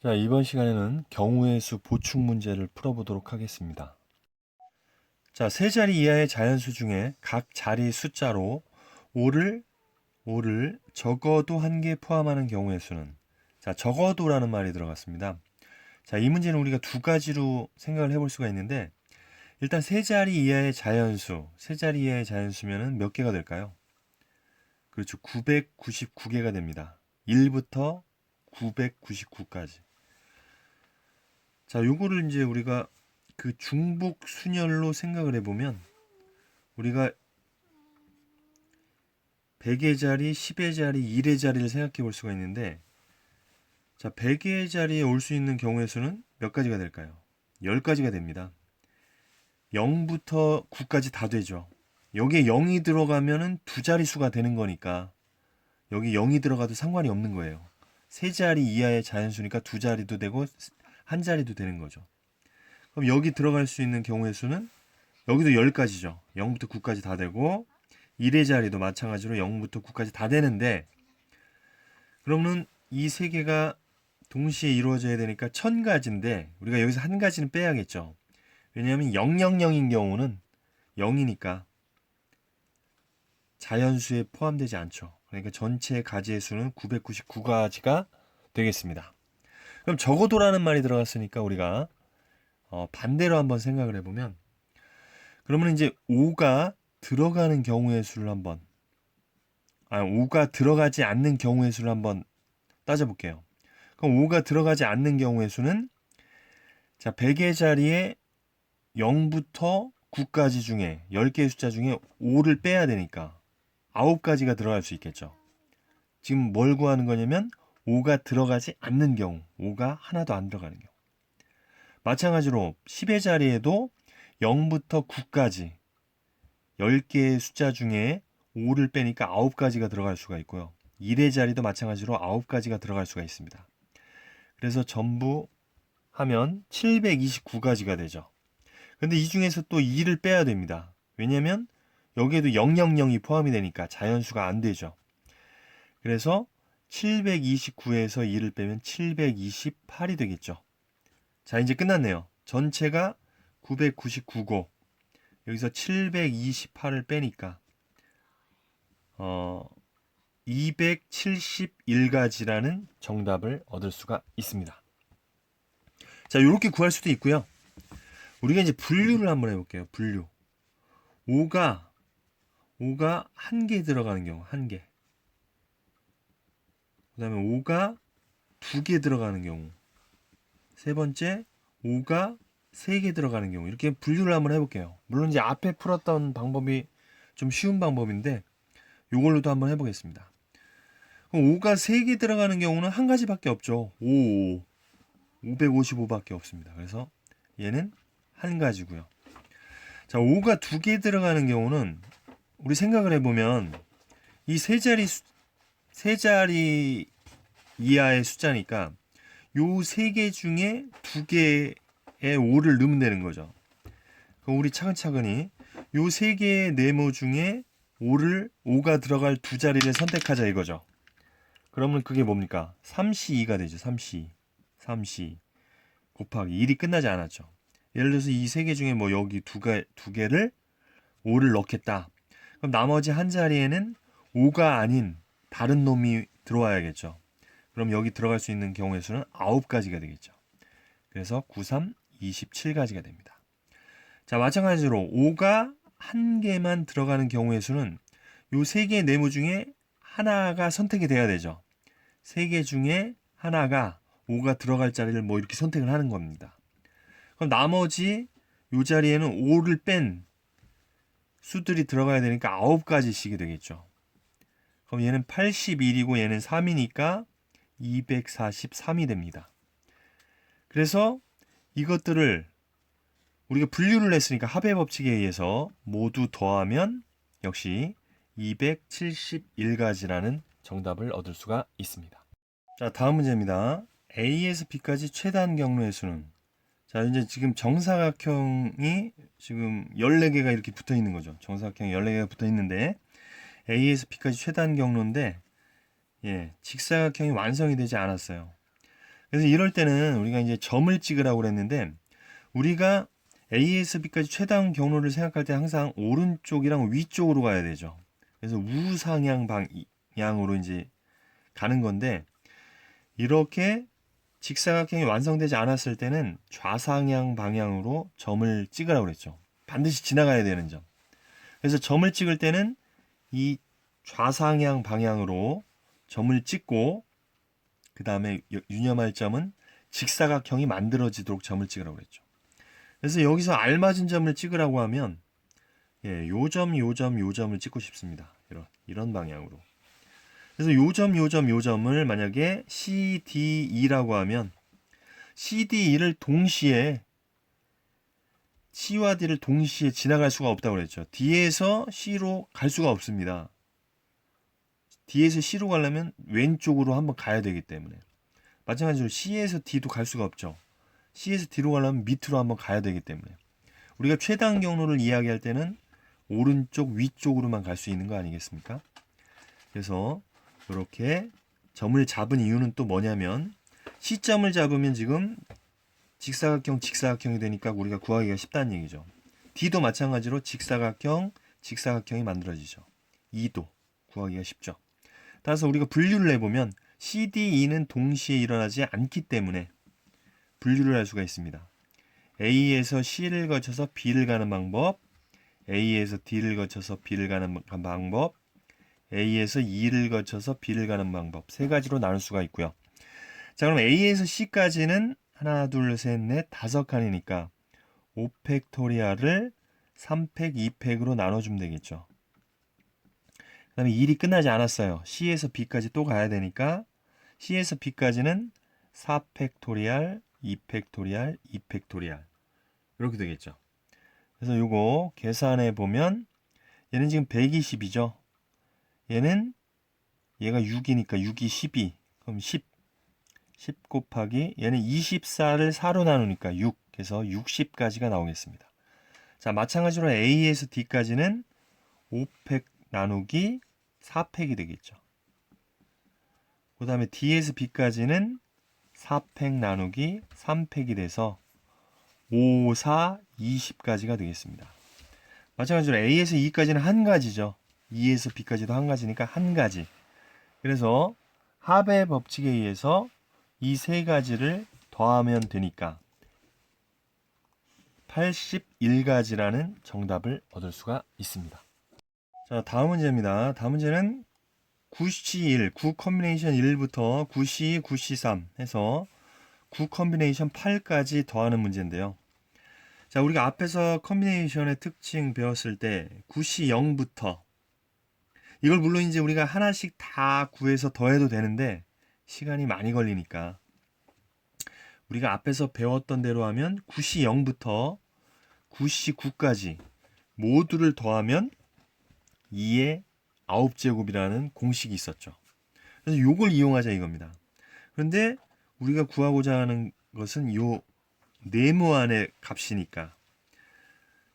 자, 이번 시간에는 경우의 수 보충 문제를 풀어보도록 하겠습니다. 자, 세 자리 이하의 자연수 중에 각 자리 숫자로 5를 적어도 한 개 포함하는 경우의 수는, 자, 적어도라는 말이 들어갔습니다. 자, 이 문제는 우리가 두 가지로 생각을 해볼 수가 있는데, 일단 세 자리 이하의 자연수, 세 자리 이하의 자연수면은 몇 개가 될까요? 그렇죠. 999개가 됩니다. 1부터 999까지. 자, 요거를 이제 우리가 그 중복 순열로 생각을 해보면 우리가 100의 자리, 10의 자리, 1의 자리를 생각해 볼 수가 있는데, 자, 100의 자리에 올 수 있는 경우의 수는 몇 가지가 될까요? 10가지가 됩니다. 0부터 9까지 다 되죠. 여기에 0이 들어가면은 두 자릿수가 되는 거니까 여기 0이 들어가도 상관이 없는 거예요. 세 자리 이하의 자연수니까 두 자리도 되고 한 자리도 되는 거죠. 그럼 여기 들어갈 수 있는 경우의 수는 여기도 10가지죠. 0부터 9까지 다 되고 1의 자리도 마찬가지로 0부터 9까지 다 되는데, 그러면 이 세 개가 동시에 이루어져야 되니까 1000가지인데 우리가 여기서 한 가지는 빼야겠죠. 왜냐하면 000인 경우는 0이니까 자연수에 포함되지 않죠. 그러니까 전체 가지의 수는 999가지가 되겠습니다. 그럼 적어도라는 말이 들어갔으니까 우리가 반대로 한번 생각을 해보면, 그러면 이제 5가 들어가는 경우의 수를 한번, 5가 들어가지 않는 경우의 수를 한번 따져볼게요. 그럼 5가 들어가지 않는 경우의 수는, 자, 100의 자리에 0부터 9까지 중에 10개의 숫자 중에 5를 빼야 되니까 9가지가 들어갈 수 있겠죠. 지금 뭘 구하는 거냐면 5가 들어가지 않는 경우, 5가 하나도 안 들어가는 경우. 마찬가지로 10의 자리에도 0부터 9까지 10개의 숫자 중에 5를 빼니까 9가지가 들어갈 수가 있고요. 1의 자리도 마찬가지로 9가지가 들어갈 수가 있습니다. 그래서 전부 하면 729가지가 되죠. 근데 이 중에서 또 2를 빼야 됩니다. 왜냐면 여기에도 000이 포함이 되니까 자연수가 안 되죠. 그래서 729에서 2를 빼면 728이 되겠죠. 자, 이제 끝났네요. 전체가 999고 여기서 728을 빼니까 271가지라는 정답을 얻을 수가 있습니다. 자, 이렇게 구할 수도 있고요. 우리가 이제 분류를 한번 해볼게요. 분류. 5가 한 개 들어가는 경우, 한 개. 그 다음에 5가 두 개 들어가는 경우. 세 번째, 5가 세 개 들어가는 경우. 이렇게 분류를 한번 해볼게요. 물론 이제 앞에 풀었던 방법이 좀 쉬운 방법인데, 이걸로도 한번 해보겠습니다. 그럼 5가 세 개 들어가는 경우는 한 가지밖에 없죠. 555밖에 없습니다. 그래서 얘는 한 가지고요. 자, 5가 두 개 들어가는 경우는 우리 생각을 해보면 이 세 자리 이하의 숫자니까 요 세 개 중에 두 개의 5를 넣으면 되는 거죠. 그럼 우리 차근차근히 요 세 개의 네모 중에 5가 들어갈 두 자리를 선택하자 이거죠. 그러면 그게 뭡니까? 3C2가 되죠. 3C2. 3C2 곱하기 1이 끝나지 않았죠. 예를 들어서 이 세 개 중에 뭐 여기 두 개를 5를 넣겠다. 그럼 나머지 한 자리에는 5가 아닌 다른 놈이 들어와야겠죠. 그럼 여기 들어갈 수 있는 경우의 수는 9가지가 되겠죠. 그래서 93, 27가지가 됩니다. 자, 마찬가지로 5가 한 개만 들어가는 경우의 수는 요 세 개의 네모 중에 하나가 선택이 돼야 되죠. 세 개 중에 하나가 5가 들어갈 자리를 뭐 이렇게 선택을 하는 겁니다. 그럼 나머지 요 자리에는 5를 뺀 수들이 들어가야 되니까 9가지씩이 되겠죠. 그럼 얘는 81이고 얘는 3이니까 243이 됩니다. 그래서 이것들을 우리가 분류를 했으니까 합의 법칙에 의해서 모두 더하면 역시 271가지라는 정답을 얻을 수가 있습니다. 자, 다음 문제입니다. A에서 B까지 최단 경로의 수는, 자, 이제 지금 정사각형이 지금 14개가 이렇게 붙어 있는 거죠. 정사각형이 14개가 붙어 있는데 A에서 B까지 최단 경로인데, 예, 직사각형이 완성이 되지 않았어요. 그래서 이럴 때는 우리가 이제 점을 찍으라고 그랬는데 우리가 A에서 B까지 최단 경로를 생각할 때 항상 오른쪽이랑 위쪽으로 가야 되죠. 그래서 우상향 방향으로 이제 가는 건데 이렇게 직사각형이 완성되지 않았을 때는 좌상향 방향으로 점을 찍으라고 그랬죠. 반드시 지나가야 되는 점. 그래서 점을 찍을 때는 이 좌상향 방향으로 점을 찍고 그 다음에 유념할 점은 직사각형이 만들어지도록 점을 찍으라고 그랬죠. 그래서 여기서 알맞은 점을 찍으라고 하면 요 점, 요 점, 요 점을 찍고 싶습니다. 이런 방향으로. 그래서 요 점, 요 점, 요 점을 만약에 CDE라고 하면 CDE를 동시에 C와 D를 동시에 지나갈 수가 없다고 그랬죠. D에서 C로 갈 수가 없습니다. D에서 C로 가려면 왼쪽으로 한번 가야 되기 때문에 마찬가지로 C에서 D도 갈 수가 없죠. C에서 D로 가려면 밑으로 한번 가야 되기 때문에 우리가 최단 경로를 이야기할 때는 오른쪽 위쪽으로만 갈 수 있는 거 아니겠습니까? 그래서 이렇게 점을 잡은 이유는 또 뭐냐면 C점을 잡으면 지금 직사각형, 직사각형이 되니까 우리가 구하기가 쉽다는 얘기죠. D도 마찬가지로 직사각형, 직사각형이 만들어지죠. E도 구하기가 쉽죠. 따라서 우리가 분류를 해보면 CDE는 동시에 일어나지 않기 때문에 분류를 할 수가 있습니다. A에서 C를 거쳐서 B를 가는 방법, A에서 D를 거쳐서 B를 가는 방법, A에서 E를 거쳐서 B를 가는 방법 세 가지로 나눌 수가 있고요. 자, 그럼 A에서 C까지는 하나, 둘, 셋, 넷, 다섯 칸이니까 5팩토리얼을 3팩, 2팩으로 나눠주면 되겠죠. 그 다음에 일이 끝나지 않았어요. C에서 B까지 또 가야 되니까 C에서 B까지는 4팩토리얼, 2팩토리얼, 2팩토리얼 이렇게 되겠죠. 그래서 요거 계산해 보면 얘는 지금 120이죠. 얘가 6이니까 6이 12. 그럼 10 곱하기 얘는 24를 4로 나누니까 6. 그래서 60까지가 나오겠습니다. 자, 마찬가지로 A에서 D까지는 5팩 나누기 4팩이 되겠죠. 그 다음에 D에서 B까지는 4팩 나누기 3팩이 돼서 5, 4, 20까지가 되겠습니다. 마찬가지로 A에서 E까지는 한 가지죠. E에서 B까지도 한 가지니까 한 가지. 그래서 합의 법칙에 의해서 이 세 가지를 더하면 되니까 81가지라는 정답을 얻을 수가 있습니다. 자, 다음 문제입니다. 다음 문제는 9C1, 9 컨비네이션 1부터 9C2, 9C3 해서 9 컨비네이션 8까지 더하는 문제인데요. 자, 우리가 앞에서 컨비네이션의 특징 배웠을 때 9C0부터 이걸 물론 이제 우리가 하나씩 다 구해서 더해도 되는데 시간이 많이 걸리니까 우리가 앞에서 배웠던 대로 하면 9C0부터 9C9까지 모두를 더하면 2의 9제곱이라는 공식이 있었죠. 그래서 이걸 이용하자 이겁니다. 그런데 우리가 구하고자 하는 것은 요 네모안의 값이니까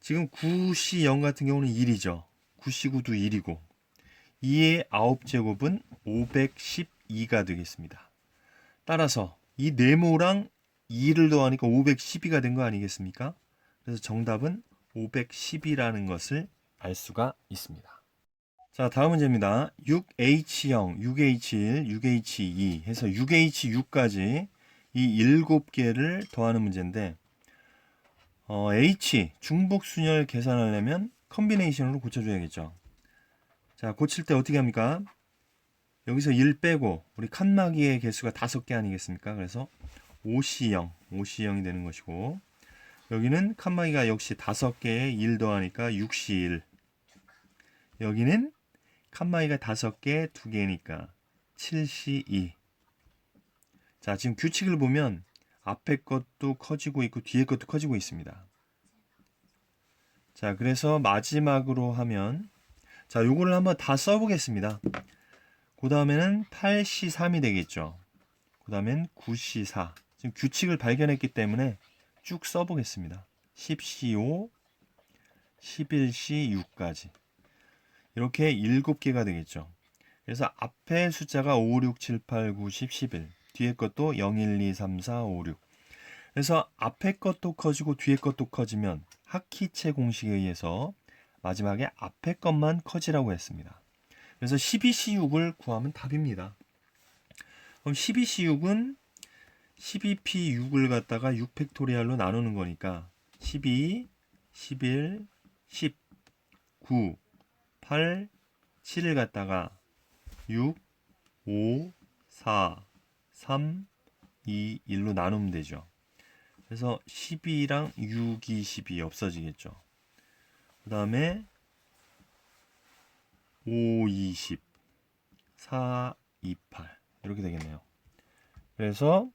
지금 9C0 같은 경우는 1이죠. 9C9도 1이고 2의 9제곱은 512가 되겠습니다. 따라서 이 네모랑 2를 더하니까 512가 된 거 아니겠습니까? 그래서 정답은 510이라는 것을 알 수가 있습니다. 자, 다음 문제입니다. 6H0, 6H1, 6H2 해서 6H6까지 이 7개를 더하는 문제인데 H, 중복순열 계산하려면 컨비네이션으로 고쳐줘야겠죠. 자, 고칠 때 어떻게 합니까? 여기서 1 빼고 우리 칸막이의 개수가 5개 아니겠습니까? 그래서 5C0이 되는 것이고 여기는 칸막이가 역시 5개에 1 더하니까 6C1 여기는 칸막이가 5개 2개니까 7C2 자, 지금 규칙을 보면 앞에 것도 커지고 있고 뒤에 것도 커지고 있습니다. 자, 그래서 마지막으로 하면 자, 요거를 한번 다 써보겠습니다. 그 다음에는 8C3이 되겠죠. 그 다음엔 9C4 지금 규칙을 발견했기 때문에 쭉 써보겠습니다. 10C5 11C6까지 이렇게 7개가 되겠죠. 그래서 앞에 숫자가 5, 6, 7, 8, 9, 10, 11 뒤에 것도 0, 1, 2, 3, 4, 5, 6. 그래서 앞에 것도 커지고 뒤에 것도 커지면 하키체 공식에 의해서 마지막에 앞에 것만 커지라고 했습니다. 그래서 12C6을 구하면 답입니다. 그럼 12C6은 12P6을 갖다가 6팩토리얼로 나누는 거니까 12, 11, 10, 9, 8, 7을 갖다가 6, 5, 4, 3, 2, 1로 나누면 되죠. 그래서 12랑 6이 12 없어지겠죠. 그 다음에 5, 20, 4, 2, 8 이렇게 되겠네요. 그래서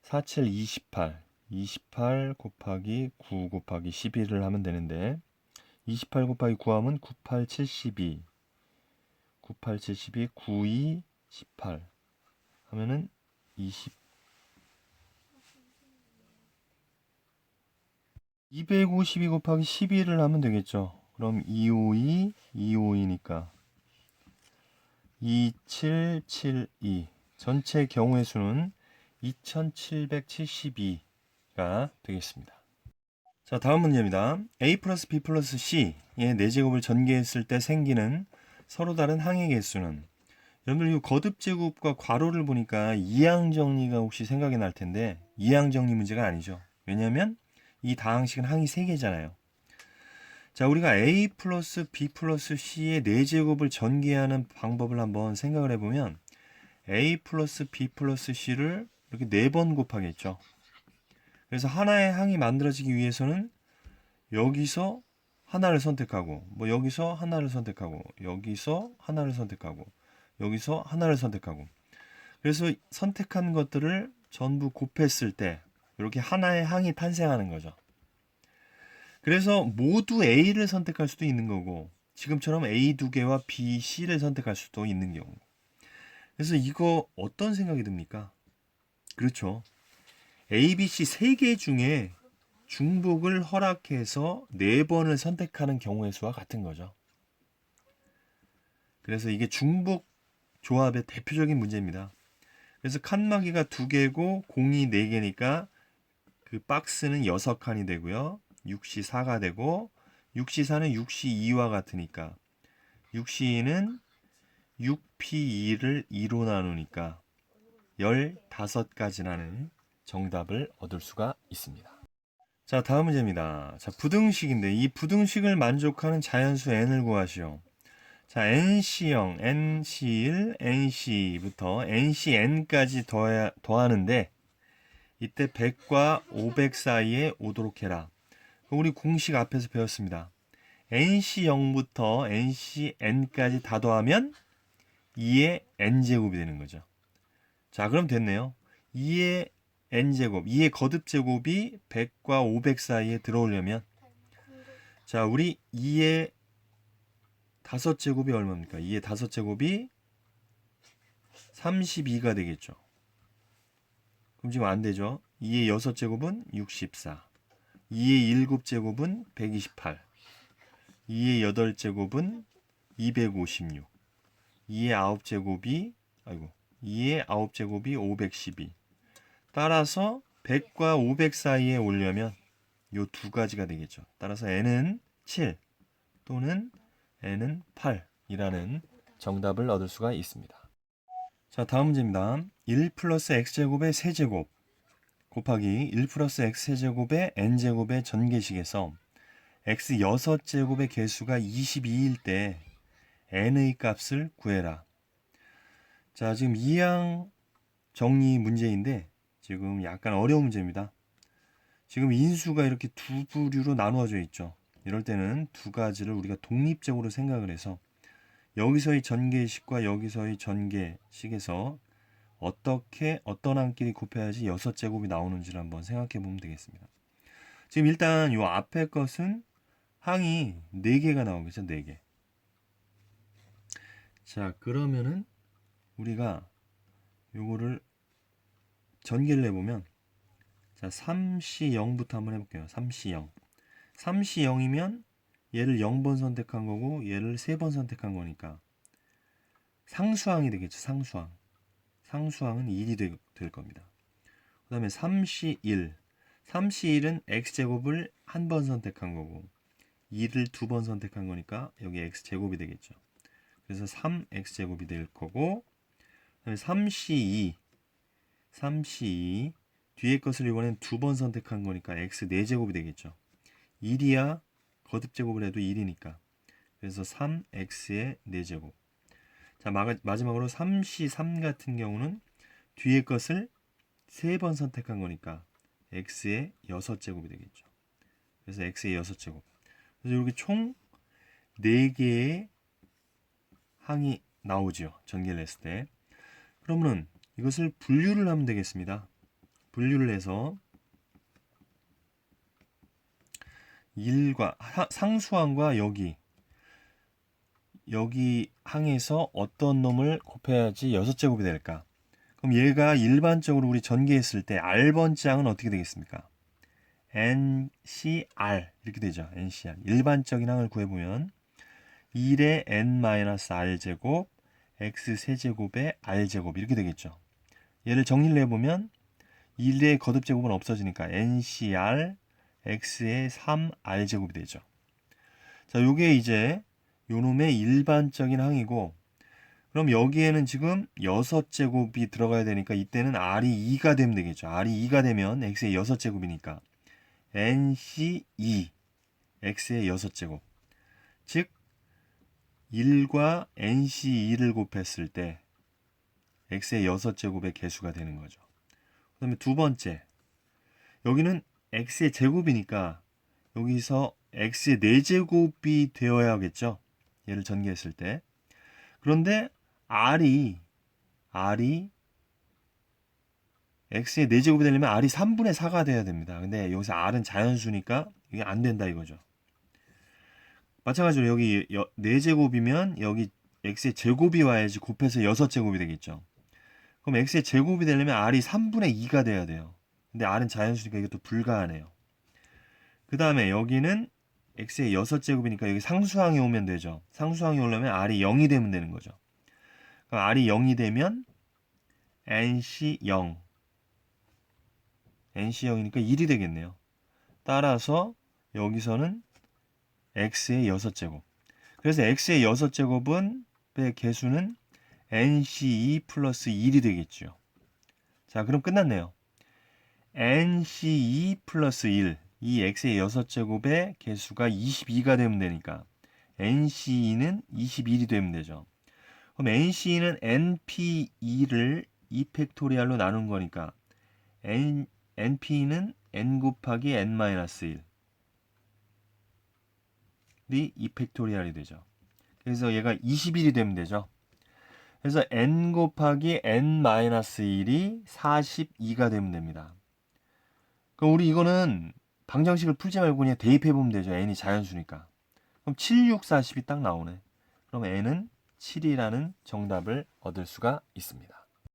4, 7, 28 28 곱하기 9 곱하기 11을 하면 되는데 28 곱하기 9 하면 98, 72 98, 72, 92, 18 하면은 20 252 곱하기 12를 하면 되겠죠. 그럼 252, 252니까 2772 전체 경우의 수는 2772가 되겠습니다. 자, 다음 문제입니다. A 플러스 B 플러스 C의 4제곱을 전개했을 때 생기는 서로 다른 항의 개수는, 여러분들 이 거듭제곱과 괄호를 보니까 이항정리가 혹시 생각이 날 텐데 이항정리 문제가 아니죠. 왜냐하면 이 다항식은 항이 3개잖아요. 자, 우리가 A 플러스 B 플러스 C의 4제곱을 전개하는 방법을 한번 생각을 해보면 A 플러스 B 플러스 C를 이렇게 4번 곱하겠죠. 그래서 하나의 항이 만들어지기 위해서는 여기서 하나를 선택하고, 뭐 여기서 하나를 선택하고, 여기서 하나를 선택하고, 여기서 하나를 선택하고, 그래서 선택한 것들을 전부 곱했을 때 이렇게 하나의 항이 탄생하는 거죠. 그래서 모두 A를 선택할 수도 있는 거고, 지금처럼 A 2개와 B, C를 선택할 수도 있는 경우. 그래서 이거 어떤 생각이 듭니까? 그렇죠. A, B, C 3개 중에 중복을 허락해서 4번을 선택하는 경우의 수와 같은 거죠. 그래서 이게 중복 조합의 대표적인 문제입니다. 그래서 칸막이가 2개고 공이 4개니까 그 박스는 6칸이 되고요. 6C 4가 되고 6C 4는 6C 2와 같으니까 6C 2는 6P2를 2로 나누니까 15가지라는 정답을 얻을 수가 있습니다. 자, 다음 문제입니다. 자, 부등식인데 이 부등식을 만족하는 자연수 n을 구하시오. 자, NC0, NC1, NC부터 NCn까지 더하는데 이때 100과 500 사이에 오도록 해라. 우리 공식 앞에서 배웠습니다. NC0부터 NCn까지 다 더하면 2의 n제곱이 되는 거죠. 자, 그럼 됐네요. 2의 n제곱, 2의 거듭제곱이 100과 500 사이에 들어오려면, 자, 우리 2의 5제곱이 얼마입니까? 2의 5제곱이 32가 되겠죠. 그럼 지금 안 되죠. 2의 6제곱은 64, 2의 7제곱은 128, 2의 8제곱은 256, 2의 9제곱이 2의 9제곱이 512. 따라서 100과 500 사이에 오려면 요 두 가지가 되겠죠. 따라서 n은 7 또는 n은 8이라는 정답을 얻을 수가 있습니다. 자, 다음 문제입니다. 1 플러스 x제곱의 세제곱 곱하기 1 플러스 x 세제곱의 n제곱의 전개식에서 x 6제곱의 개수가 22일 때 n의 값을 구해라. 자, 지금 이항 정리 문제인데 지금 약간 어려운 문제입니다. 지금 인수가 이렇게 두 부류로 나누어져 있죠. 이럴 때는 두 가지를 우리가 독립적으로 생각을 해서 여기서의 전개식과 여기서의 전개식에서 어떻게 어떤 항끼리 곱해야지 6제곱이 나오는지를 한번 생각해 보면 되겠습니다. 지금 일단 요 앞에 것은 항이 4개가 나오겠죠. 4개. 자, 그러면은 우리가 요거를 전개를 해보면, 자, 3C0부터 한번 해볼게요. 3C0. 3C0이면 얘를 0번 선택한 거고 얘를 3번 선택한 거니까 상수항이 되겠죠. 상수항. 상수항은 1이 될 겁니다. 그 다음에 3C1. 3C1은 x제곱을 한 번 선택한 거고 2를 두 번 선택한 거니까 여기 x제곱이 되겠죠. 그래서 3x제곱이 될 거고, 그다음에 3C2 뒤에 것을 이번엔 두 번 선택한 거니까 x 4제곱이 되겠죠. 1이야 거듭제곱을 해도 1이니까. 그래서 3x의 4제곱. 자, 마지막으로 3C3 같은 경우는 뒤에 것을 3번 선택한 거니까 x의 6제곱이 되겠죠. 그래서 x의 6제곱. 그래서 이렇게 총 4개의 항이 나오죠. 전개를 했을 때. 그러면 이것을 분류를 하면 되겠습니다. 분류를 해서 1과 상수항과 여기 항에서 어떤 놈을 곱해야지 6제곱이 될까? 그럼 얘가 일반적으로 우리 전개했을 때 R번째 항은 어떻게 되겠습니까? NCR 이렇게 되죠. NCR. 일반적인 항을 구해보면 1의 n-r제곱 x 세제곱의 r제곱 이렇게 되겠죠. 얘를 정리를 해보면 1의 거듭제곱은 없어지니까 ncr x의 3r제곱이 되죠. 자, 요게 이제 요놈의 일반적인 항이고, 그럼 여기에는 지금 6제곱이 들어가야 되니까 이때는 r이 2가 되면 되겠죠. r이 2가 되면 x의 6제곱이니까 nc2 x의 6제곱, 즉 1과 nc2를 곱했을 때 x의 6제곱의 개수가 되는 거죠. 그 다음에 두 번째, 여기는 x의 제곱이니까 여기서 x의 4제곱이 되어야겠죠. 얘를 전개했을 때. 그런데 r이 x의 4제곱이 되려면 r이 3분의 4가 돼야 됩니다. 근데 여기서 r은 자연수니까 이게 안 된다 이거죠. 마찬가지로 여기 4제곱이면 여기 x의 제곱이 와야지 곱해서 6제곱이 되겠죠. 그럼 x의 제곱이 되려면 r이 3분의 2가 돼야 돼요. 근데 r은 자연수니까 이것도 불가하네요. 그 다음에 여기는 x의 6제곱이니까 여기 상수항이 오면 되죠. 상수항이 오려면 r이 0이 되면 되는 거죠. 그럼 r이 0이 되면 nc0 nc0이니까 1이 되겠네요. 따라서 여기서는 x의 6제곱. 그래서 x의 6제곱은 개수는 nc2 플러스 1이 되겠죠. 자, 그럼 끝났네요. nc2 플러스 1, 이 x의 6제곱의 개수가 22가 되면 되니까 nc2는 21이 되면 되죠. 그럼 nc2는 np2를 2팩토리얼로 나눈 거니까 np는 n 곱하기 n-1이 2팩토리얼이 되죠. 그래서 얘가 21이 되면 되죠. 그래서 n 곱하기 n-1이 42가 되면 됩니다. 그럼 우리 이거는 방정식을 풀지 말고 그냥 대입해보면 되죠. n이 자연수니까. 그럼 7, 6, 40이 딱 나오네. 그럼 n은 7이라는 정답을 얻을 수가 있습니다.